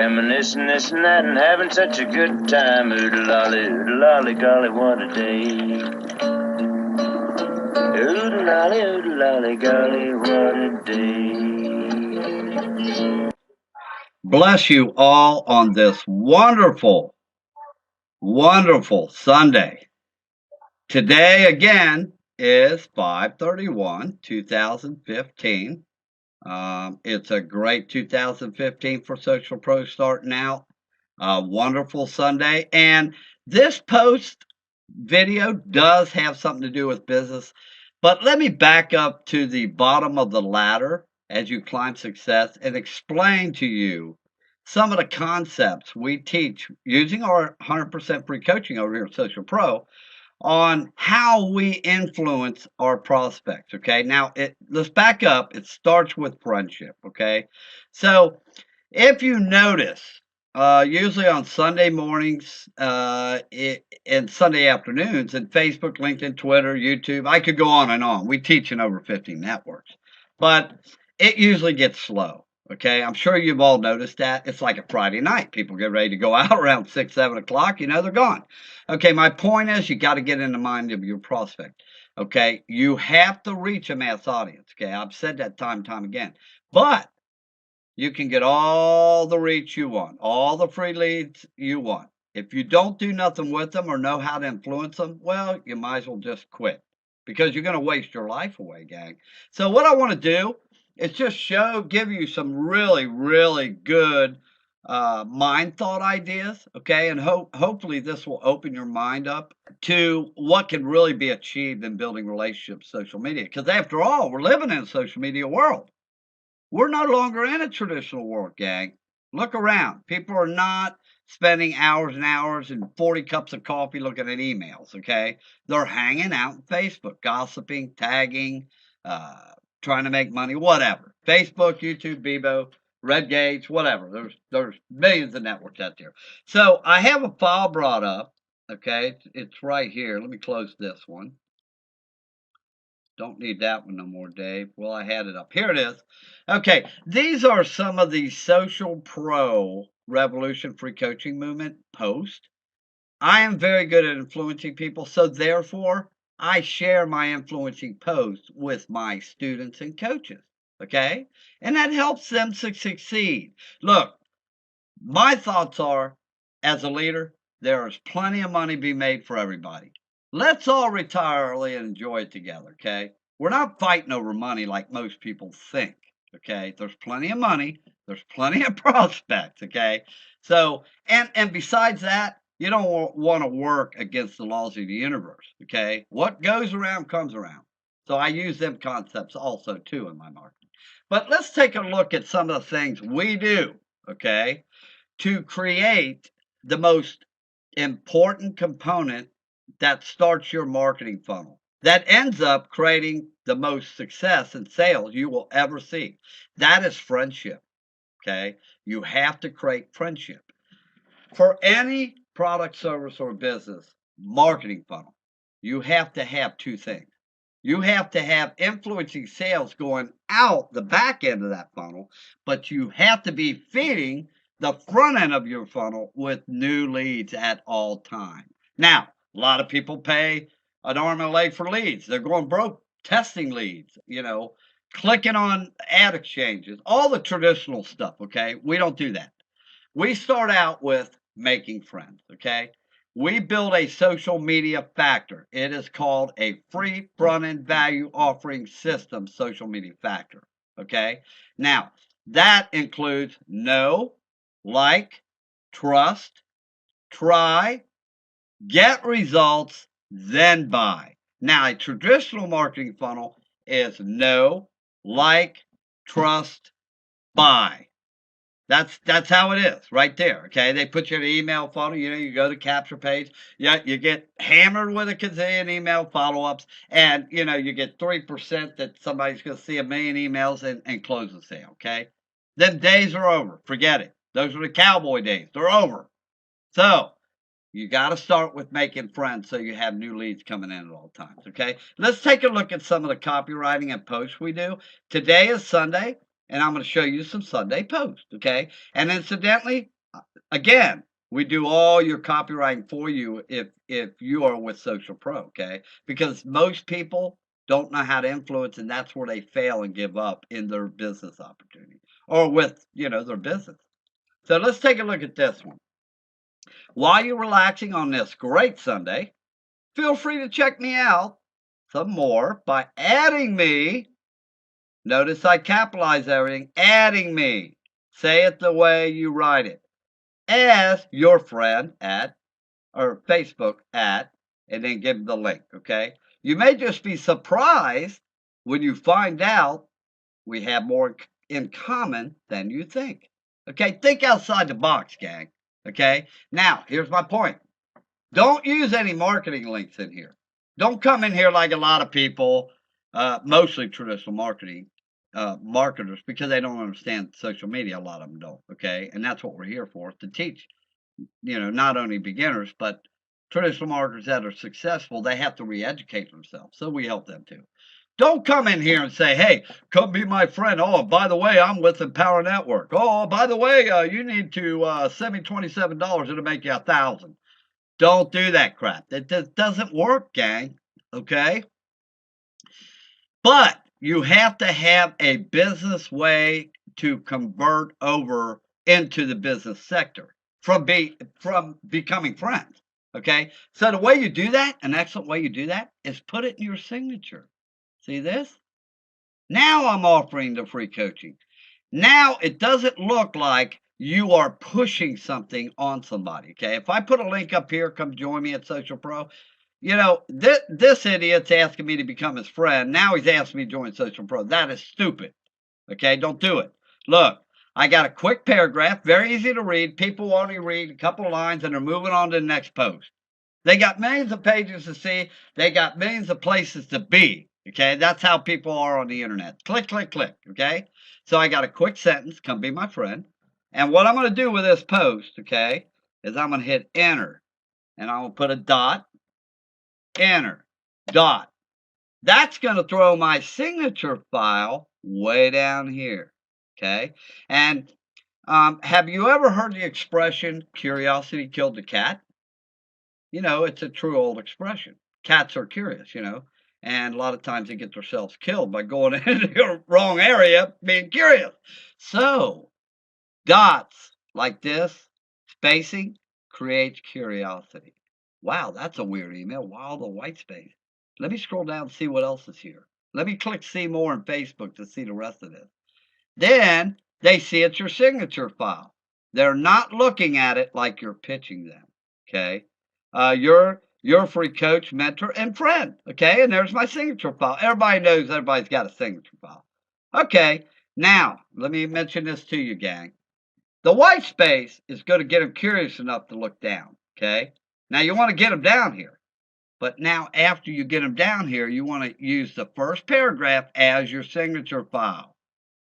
Reminiscing this and that and having such a good time. Oodle-lolly, golly, what a day. Oodle-lolly, golly, what a day. Bless you all on this wonderful, wonderful Sunday. Today again is 5/31/2015. It's a great 2015 for Social Pro starting out. A wonderful Sunday. And this post video does have something to do with business. But let me back up to the bottom of the ladder as you climb success and explain to you some of the concepts we teach using our 100% free coaching over here at Social Pro on how we influence our prospects. Okay, now let's back up. It starts with friendship. Okay, so if you notice, usually on Sunday mornings and Sunday afternoons, and Facebook, LinkedIn, Twitter, YouTube, I could go on and on. We teach in over 50 networks, but it usually gets slow. Okay, I'm sure you've all noticed that. It's like a Friday night. People get ready to go out around 6, 7 o'clock. You know, they're gone. Okay, my point is you got to get in the mind of your prospect. Okay, you have to reach a mass audience. Okay, I've said that time and time again. But you can get all the reach you want, all the free leads you want. If you don't do nothing with them or know how to influence them, well, you might as well just quit because you're going to waste your life away, gang. So what I want to do is just give you some really, really good mind thought ideas, okay? And hopefully this will open your mind up to what can really be achieved in building relationships, social media. Because after all, we're living in a social media world. We're no longer in a traditional world, gang. Look around. People are not spending hours and hours and 40 cups of coffee looking at emails, okay? They're hanging out on Facebook, gossiping, tagging, trying to make money, whatever. Facebook, YouTube, Bebo, Red Gates, whatever. There's millions of networks out there. So I have a file brought up, okay? It's right here. Let me close this one. Don't need that one no more, Dave. Well, I had it up. Here it is. Okay, these are some of the Social Pro Revolution Free Coaching Movement posts. I am very good at influencing people, so therefore, I share my influencing posts with my students and coaches, okay? And that helps them to succeed. Look, my thoughts are, as a leader, there is plenty of money to be made for everybody. Let's all retire early and enjoy it together, okay? We're not fighting over money like most people think, okay? There's plenty of money. There's plenty of prospects, okay? So, and besides that, you don't want to work against the laws of the universe, okay? What goes around comes around. So I use them concepts also, too, in my marketing. But let's take a look at some of the things we do, okay, to create the most important component that starts your marketing funnel that ends up creating the most success and sales you will ever see. That is friendship. Okay. You have to create friendship. For any product, service, or business marketing funnel, you have to have two things. You have to have influencing sales going out the back end of that funnel, but you have to be feeding the front end of your funnel with new leads at all times. Now, a lot of people pay an arm and a leg for leads. They're going broke testing leads, clicking on ad exchanges, all the traditional stuff, okay? We don't do that. We start out with making friends, okay? We build a social media factor. It is called a free front-end value offering system social media factor, okay? Now, that includes know, like, trust, try, get results, then buy. Now, a traditional marketing funnel is know, like, trust, buy. That's how it is right there. Okay. They put you in an email funnel. You go to capture page. Yeah, you get hammered with a gazillion email follow-ups, and you get 3% that somebody's going to see a million emails and close the sale. Okay. Them days are over. Forget it. Those are the cowboy days. They're over. So you got to start with making friends so you have new leads coming in at all times. Okay. Let's take a look at some of the copywriting and posts we do. Today is Sunday. and I'm going to show you some Sunday posts, okay? And incidentally, again, we do all your copywriting for you if you are with Social Pro, okay? Because most people don't know how to influence, and that's where they fail and give up in their business opportunity or with, their business. So let's take a look at this one. While you're relaxing on this great Sunday, feel free to check me out some more by adding me. Notice I capitalize everything, adding me. Say it the way you write it. As your friend at, or Facebook at, and then give them the link, okay? You may just be surprised when you find out we have more in common than you think. Okay, think outside the box, gang. Okay, now here's my point. Don't use any marketing links in here. Don't come in here like a lot of people, mostly traditional marketers, because they don't understand social media. A lot of them don't. Okay, and that's what we're here for, to teach. Not only beginners, but traditional marketers that are successful. They have to re-educate themselves, so we help them too. Don't come in here and say, hey, come be my friend. Oh, by the way, I'm with Empower Network. Oh, by the way, you need to send me $27. It'll make you $1,000. Don't do that crap. That doesn't work, gang. Okay? But you have to have a business way to convert over into the business sector from becoming friends. Okay? So the way you do that, an excellent way you do that, is put it in your signature. See this? Now I'm offering the free coaching. Now it doesn't look like you are pushing something on somebody. Okay. If I put a link up here, come join me at Social Pro. This idiot's asking me to become his friend. Now he's asking me to join Social Pro. That is stupid. Okay. Don't do it. Look, I got a quick paragraph, very easy to read. People only read a couple of lines and they're moving on to the next post. They got millions of pages to see. They got millions of places to be. Okay, that's how people are on the internet. Click, click, click. Okay, so I got a quick sentence. Come be my friend. And what I'm going to do with this post, okay, is I'm going to hit enter. And I'm going to put a dot, enter, dot. That's going to throw my signature file way down here. Okay, and have you ever heard the expression, curiosity killed the cat? It's a true old expression. Cats are curious, and a lot of times they get themselves killed by going into the wrong area being curious. So, dots like this, spacing, creates curiosity. Wow, that's a weird email. Wow, the white space. Let me scroll down and see what else is here. Let me click see more on Facebook to see the rest of this. Then they see it's your signature file. They're not looking at it like you're pitching them, okay? You're a free coach, mentor, and friend. Okay, and there's my signature file. Everybody knows everybody's got a signature file. Okay, now let me mention this to you, gang. The white space is going to get them curious enough to look down. Okay, now you want to get them down here, but now after you get them down here, you want to use the first paragraph as your signature file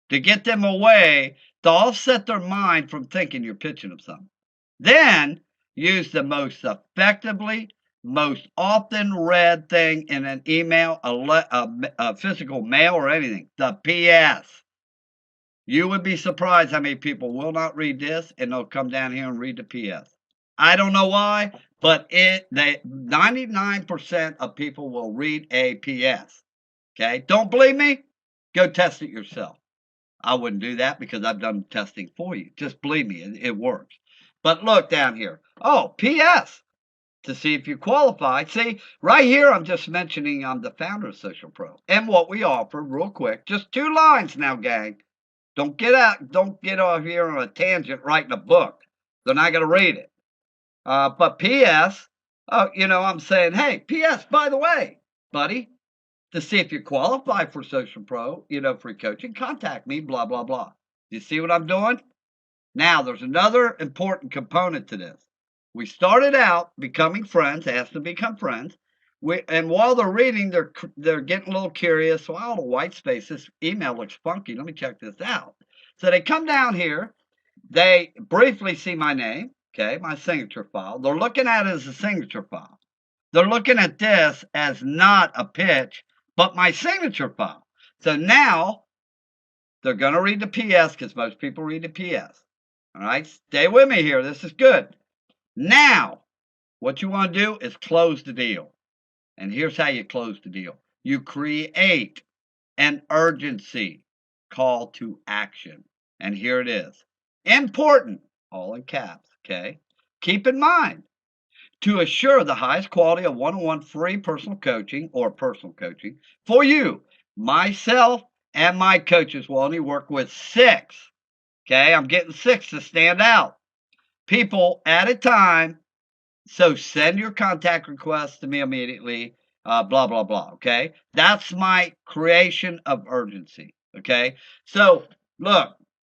to get them away, to offset their mind from thinking you're pitching them something. Then use the most effectively, most often read thing in an email, a physical mail, or anything, the PS. You would be surprised how many people will not read this and they'll come down here and read the PS. I don't know why, but 99% of people will read a PS. Okay, don't believe me? Go test it yourself. I wouldn't do that because I've done testing for you. Just believe me, it works. But look down here. Oh, P.S. to see if you qualify. See, right here, I'm just mentioning I'm the founder of Social Pro and what we offer real quick. Just 2 lines now, gang. Don't get off here on a tangent writing a book. They're not going to read it. But P.S., I'm saying, hey, P.S., by the way, buddy, to see if you qualify for Social Pro, free coaching, contact me, blah, blah, blah. You see what I'm doing? Now, there's another important component to this. We started out becoming friends, asked to become friends. And while they're reading, they're getting a little curious. Wow, the white space, this email looks funky. Let me check this out. So they come down here. They briefly see my name, okay, my signature file. They're looking at it as a signature file. They're looking at this as not a pitch, but my signature file. So now They're going to read the PS because most people read the PS. All right, stay with me here. This is good. Now, what you want to do is close the deal. And here's how you close the deal. You create an urgency call to action. And here it is. Important, all in caps, okay? Keep in mind, to assure the highest quality of one-on-one free personal coaching for you, myself and my coaches will only work with 6. Okay, I'm getting 6 to stand out. People at a time. So send your contact request to me immediately. Blah, blah, blah. Okay. That's my creation of urgency. Okay. So look,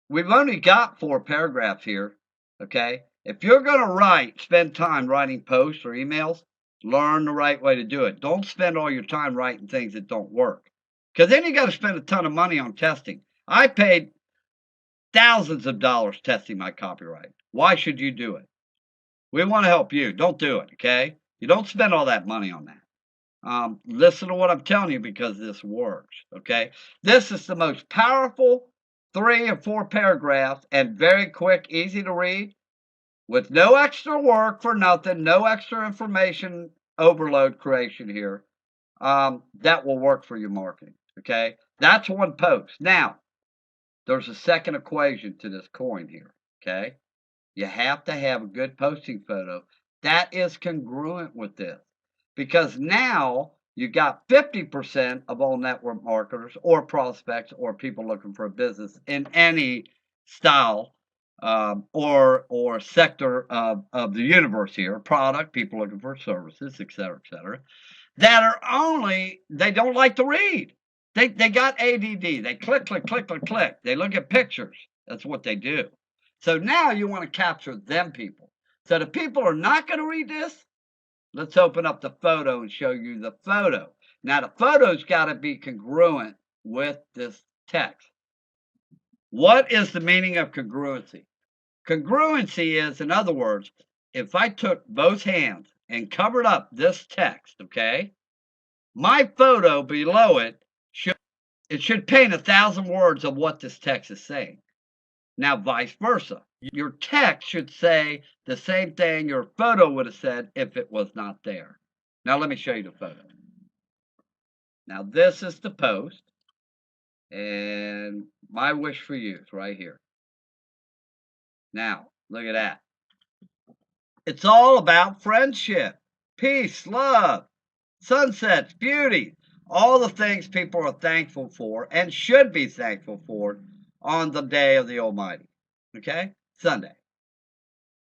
we've only got 4 paragraphs here. Okay. If you're going to spend time writing posts or emails, learn the right way to do it. Don't spend all your time writing things that don't work. Because then you got to spend a ton of money on testing. I paid thousands of dollars testing my copyright. Why should you do it? We want to help you. Don't do it, okay? You don't spend all that money on that. Listen to what I'm telling you because this works, okay? This is the most powerful 3 or 4 paragraphs and very quick, easy to read with no extra work for nothing, no extra information overload creation here. That will work for your marketing, okay? That's one post. Now, there's a second equation to this coin here, okay? You have to have a good posting photo that is congruent with this. Because now you got 50% of all network marketers or prospects or people looking for a business in any style or sector of the universe here, product, people looking for services, et cetera, that they don't like to read. They got ADD. They click. They look at pictures. That's what they do. So now you want to capture them people. So the people are not going to read this. Let's open up the photo and show you the photo. Now the photo's got to be congruent with this text. What is the meaning of congruency? Congruency is, in other words, if I took both hands and covered up this text, okay, my photo below it should paint 1,000 words of what this text is saying. Now, vice versa. Your text should say the same thing your photo would have said if it was not there. Now, let me show you the photo. Now, this is the post, and my wish for you is right here. Now, look at that. It's all about friendship, peace, love, sunsets, beauty, all the things people are thankful for and should be thankful for on the day of the Almighty. Okay? Sunday.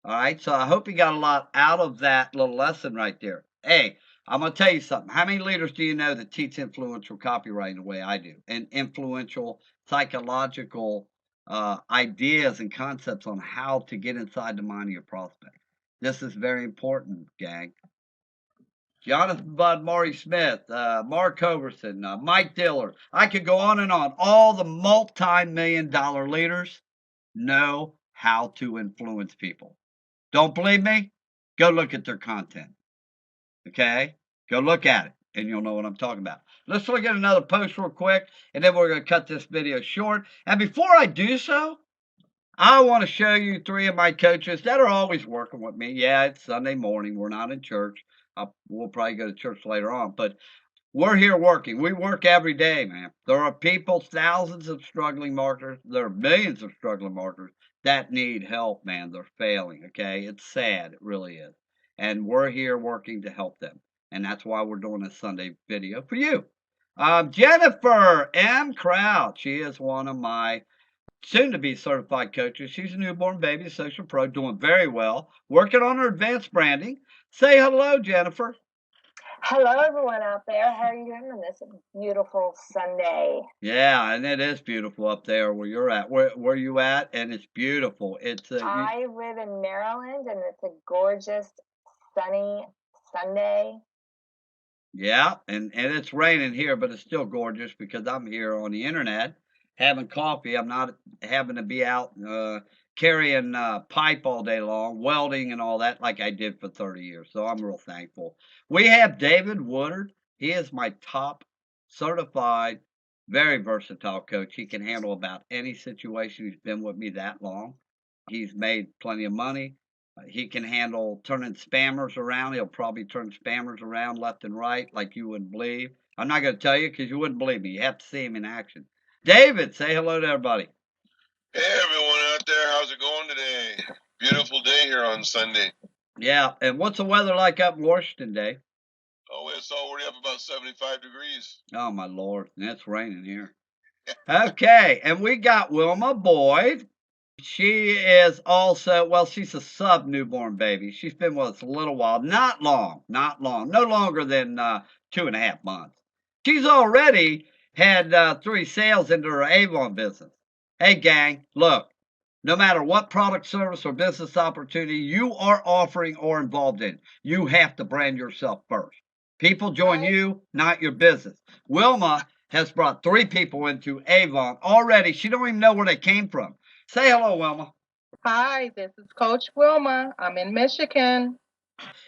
All right, so I hope you got a lot out of that little lesson right there. Hey, I'm going to tell you something. How many leaders do you know that teach influential copywriting the way I do? And influential psychological ideas and concepts on how to get inside the mind of your prospect. This is very important, gang. Jonathan Budd, Maury Smith, Mark Hoverson, Mike Diller. I could go on and on. All the multi-million-dollar leaders know how to influence people. Don't believe me? Go look at their content. Okay? Go look at it, and you'll know what I'm talking about. Let's look at another post real quick, and then we're going to cut this video short. And before I do so, I want to show you 3 of my coaches that are always working with me. Yeah, it's Sunday morning. We're not in church. We'll probably go to church later on, but we're here working. We work every day, man. There are people, thousands of struggling marketers. There are millions of struggling marketers that need help, man. They're failing, okay? It's sad. It really is. And we're here working to help them. And that's why we're doing this Sunday video for you. Jennifer M. Crouch. She is one of my soon-to-be certified coaches. She's a newborn baby, social pro, doing very well, working on her advanced branding. Say hello, Jennifer. Hello, everyone out there. How are you doing on this beautiful Sunday? Yeah, and it is beautiful up there where you're at. Where you at? And it's beautiful. I live in Maryland, and it's a gorgeous, sunny Sunday. Yeah, and it's raining here, but it's still gorgeous because I'm here on the internet having coffee. I'm not having to be out carrying pipe all day long, welding and all that like I did for 30 years. So I'm real thankful. We have David Woodard. He is my top certified Very versatile coach. He can handle about any situation. He's been with me that long. He's made plenty of money. He can handle turning spammers around. He'll probably turn spammers around left and right like you wouldn't believe. I'm not going to tell you because you wouldn't believe me. You have to see him in action. David, say hello to everybody. Hey, everyone out there. How's it going today? Beautiful day here on Sunday. Yeah, and what's the weather like up in Washington, Dave? Oh, it's already up about 75 degrees. Oh, my Lord. It's raining here. Okay, and we got Wilma Boyd. She is also, well, she's a sub newborn baby. She's been with us a little while. Not long, no longer than 2.5 months. She's already had 3 sales into her Avon business. Hey, gang, look, no matter what product, service, or business opportunity you are offering or involved in, you have to brand yourself first. People join you, not your business. Wilma has brought 3 people into Avon already. She don't even know where they came from. Say hello, Wilma. Hi, this is Coach Wilma. I'm in Michigan.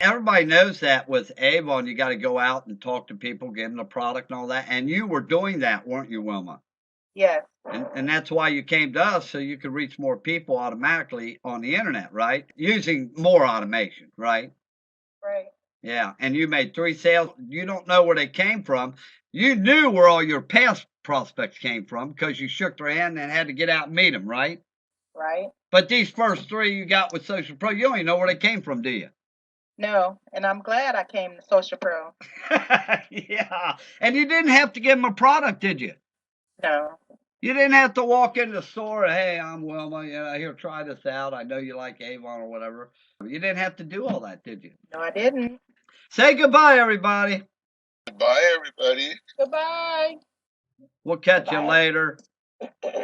Everybody knows that with Avon, you got to go out and talk to people, give them the product and all that. And you were doing that, weren't you, Wilma? Yes. And that's why you came to us, so you could reach more people automatically on the internet, right? Using more automation, right? Right. Yeah. And you made 3 sales. You don't know where they came from. You knew where all your past prospects came from because you shook their hand and had to get out and meet them, right? Right. But these first 3 you got with Social Pro, you don't even know where they came from, do you? No, and I'm glad I came to Social Pro. Yeah. And you didn't have to give them a product, did you? No. You didn't have to walk in the store, hey, I'm Wilma, here, try this out. I know you like Avon or whatever. You didn't have to do all that, did you? No, I didn't. Say goodbye, everybody. Goodbye, everybody. Goodbye. We'll catch you later.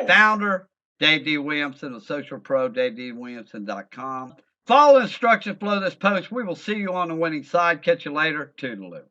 Founder, Dave D. Williamson of Social Pro, DaveDWilliamson.com. Follow instructions below this post. We will see you on the winning side. Catch you later. Toodaloo.